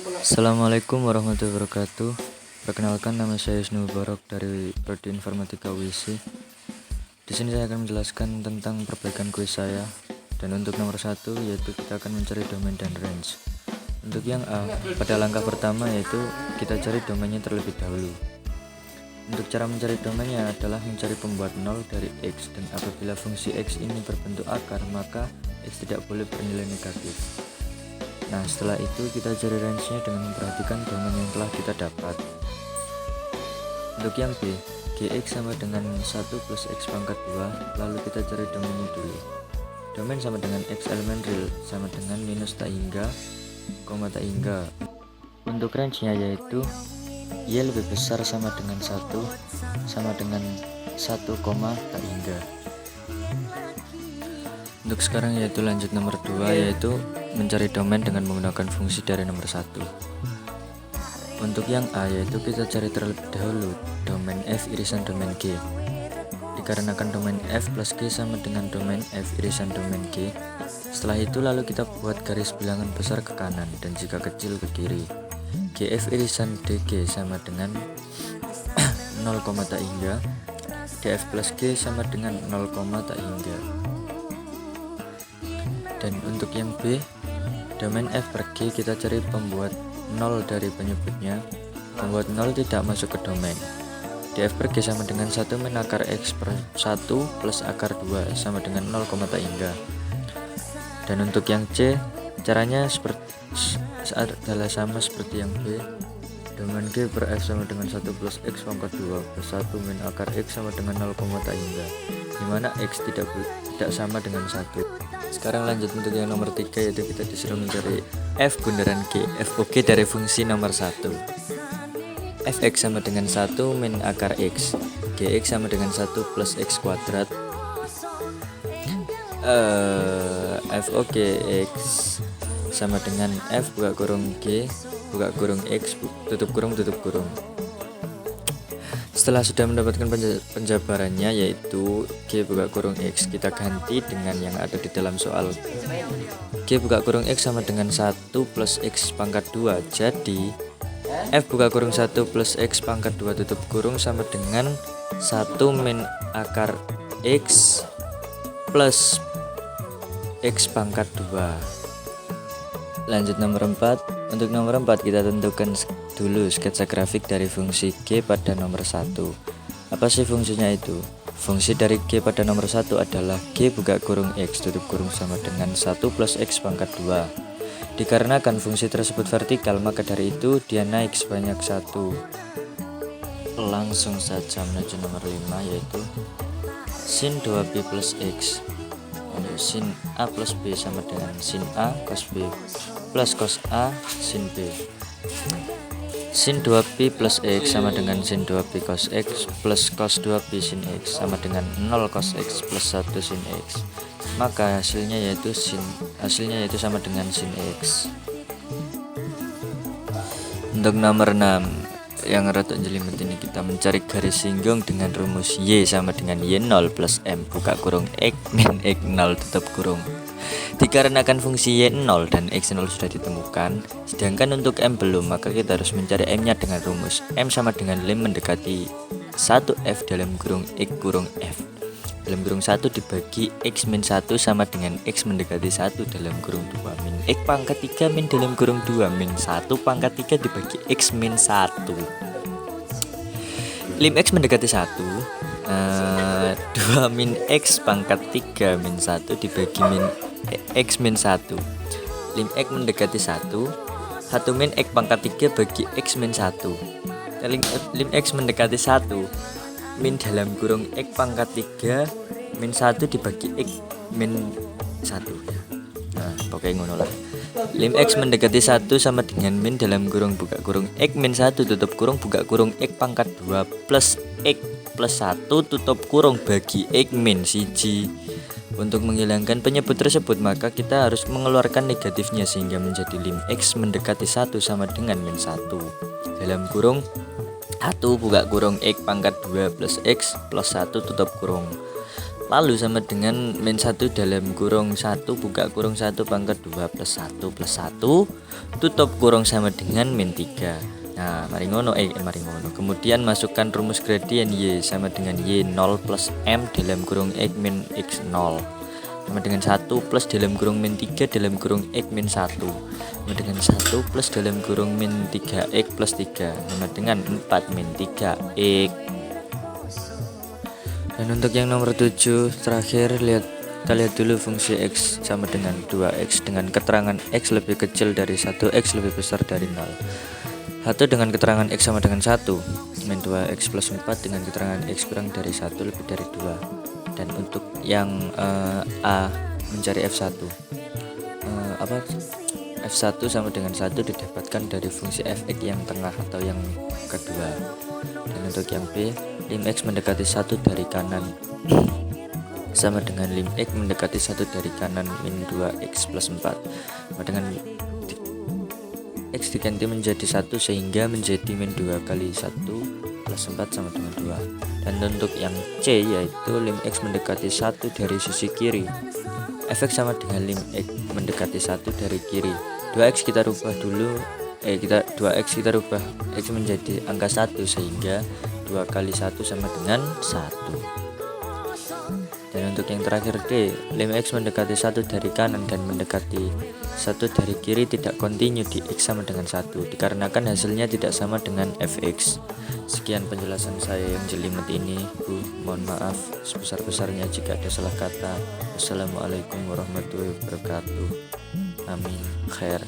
Assalamualaikum warahmatullahi wabarakatuh. Perkenalkan, nama saya Isnu Barok dari Prodi Informatika UISI. Di sini saya akan menjelaskan tentang perbaikan kuis saya. Dan untuk nomor 1 yaitu kita akan mencari domain dan range. Untuk yang A, pada langkah pertama yaitu kita cari domainnya terlebih dahulu. Untuk cara mencari domainnya adalah mencari pembuat 0 dari X, dan apabila fungsi X ini berbentuk akar, maka X tidak boleh bernilai negatif. Nah, setelah itu kita cari range-nya dengan memperhatikan domain yang telah kita dapat. Untuk yang B, Gx sama dengan 1 plus X pangkat 2, lalu kita cari domainnya dulu. Domain sama dengan X elemen real sama dengan minus tak hingga, koma tak hingga. Untuk range-nya yaitu Y lebih besar sama dengan 1, sama dengan 1, tak hingga. Untuk sekarang yaitu lanjut nomor 2, yaitu mencari domain dengan menggunakan fungsi dari nomor 1. Untuk yang A yaitu kita cari terlebih dahulu domain F irisan domain G. Dikarenakan domain F plus G sama dengan domain F irisan domain G, setelah itu lalu kita buat garis bilangan besar ke kanan dan jika kecil ke kiri. GF irisan DG sama dengan 0, tak hingga. DF plus G sama dengan 0, tak hingga. Dan untuk yang B, domain F per G kita cari pembuat 0 dari penyebutnya. Pembuat 0 tidak masuk ke domain. Df per G sama dengan 1 min akar X per 1 plus akar 2 sama dengan 0, tak hingga. Dan untuk yang C, caranya adalah sama seperti yang B. Domain G per F sama dengan 1 plus X pangkat 2 plus 1 min akar X sama dengan 0, tak hingga, dimana X tidak sama dengan 1. Sekarang lanjut untuk yang nomor 3, yaitu kita disuruh mencari F bundaran G, FOG dari fungsi nomor 1. Fx sama dengan 1 min akar X, Gx sama dengan 1 plus X kuadrat. FOG X sama dengan F buka kurung G buka kurung X tutup kurung. Setelah sudah mendapatkan penjabarannya yaitu G buka kurung X, kita ganti dengan yang ada di dalam soal. G buka kurung X sama dengan 1 plus X pangkat 2. Jadi F buka kurung 1 plus X pangkat 2 tutup kurung sama dengan 1 min akar X plus X pangkat 2. Lanjut nomor 4. Untuk nomor 4 kita tentukan dulu sketsa grafik dari fungsi G pada nomor 1. Apa sih fungsinya itu? Fungsi dari G pada nomor 1 adalah G buka kurung X tutup kurung sama dengan 1 plus X pangkat 2. Dikarenakan fungsi tersebut vertikal, maka dari itu dia naik sebanyak 1. Langsung saja menuju nomor 5, yaitu sin 2B plus X. Untuk sin A plus B sama dengan sin A cos B plus cos A sin B. Sin 2B plus X sama dengan sin 2B cos X plus cos 2B sin X sama dengan 0 cos X plus 1 sin X. Maka hasilnya yaitu sama dengan sin X. Untuk nomor 6 yang rada jelimet ini, kita mencari garis singgung dengan rumus Y sama dengan Y0 plus M buka kurung X min X0 tutup kurung. Dikarenakan fungsi Y0 dan X0 sudah ditemukan, sedangkan untuk M belum, maka kita harus mencari M nya dengan rumus M sama dengan lim mendekati 1F dalam kurung X kurung F dalam kurung 1 dibagi X min 1 sama dengan X mendekati 1 dalam kurung 2 min X pangkat 3 min dalam kurung 2 min 1 pangkat 3 dibagi X min 1. Lim X mendekati 1, 2 min X pangkat 3 min 1 dibagi min X min 1. Lim X mendekati 1, 1 min X pangkat 3 bagi X min 1. Lim X mendekati 1 min dalam kurung X pangkat 3 min 1 dibagi X min 1. Nah, pokoknya ngono lah. Lim X mendekati 1 sama dengan min dalam kurung buka kurung X min 1 tutup kurung buka kurung X pangkat 2 plus X plus 1 tutup kurung bagi X min 1. Untuk menghilangkan penyebut tersebut, maka kita harus mengeluarkan negatifnya sehingga menjadi lim X mendekati 1 sama dengan min 1 dalam kurung 1 buka kurung X pangkat 2 plus X plus 1 tutup kurung. Lalu sama dengan min 1 dalam kurung 1 buka kurung 1 pangkat 2 plus 1 plus 1 tutup kurung sama dengan min 3. Nah, mari ngono. Kemudian masukkan rumus gradien Y sama dengan Y 0 plus M dalam kurung X min X 0 sama dengan 1 plus dalam kurung min 3 dalam kurung X min 1 sama dengan 1 plus dalam kurung min 3X plus 3 sama dengan 4 min 3X. Dan untuk yang nomor 7 terakhir, kita lihat dulu fungsi X sama dengan 2X dengan keterangan X lebih kecil dari 1, X lebih besar dari 0. 1 dengan keterangan X sama dengan 1 min 2X plus 4 dengan keterangan X kurang dari 1 lebih dari 2. Dan untuk yang A mencari F1, F1 sama dengan 1 didapatkan dari fungsi fx yang tengah atau yang kedua. Dan untuk yang B, lim X mendekati 1 dari kanan sama dengan lim X mendekati 1 dari kanan min 2X plus 4 sama dengan X diganti menjadi 1 sehingga menjadi min 2 kali 1 plus 4 sama dengan 2. Dan untuk yang C yaitu lim X mendekati 1 dari sisi kiri, fx sama dengan lim X mendekati 1 dari kiri. 2x kita rubah dulu, 2x kita rubah X menjadi angka 1 sehingga 2 kali 1 sama dengan 1. Dan untuk yang terakhir D, lim X mendekati 1 dari kanan dan mendekati 1 dari kiri tidak kontinu di X sama dengan 1 dikarenakan hasilnya tidak sama dengan fx. Sekian penjelasan saya yang jelimet ini, Bu. Mohon maaf sebesar-besarnya jika ada salah kata. Wassalamualaikum warahmatullahi wabarakatuh. Amin. Khair.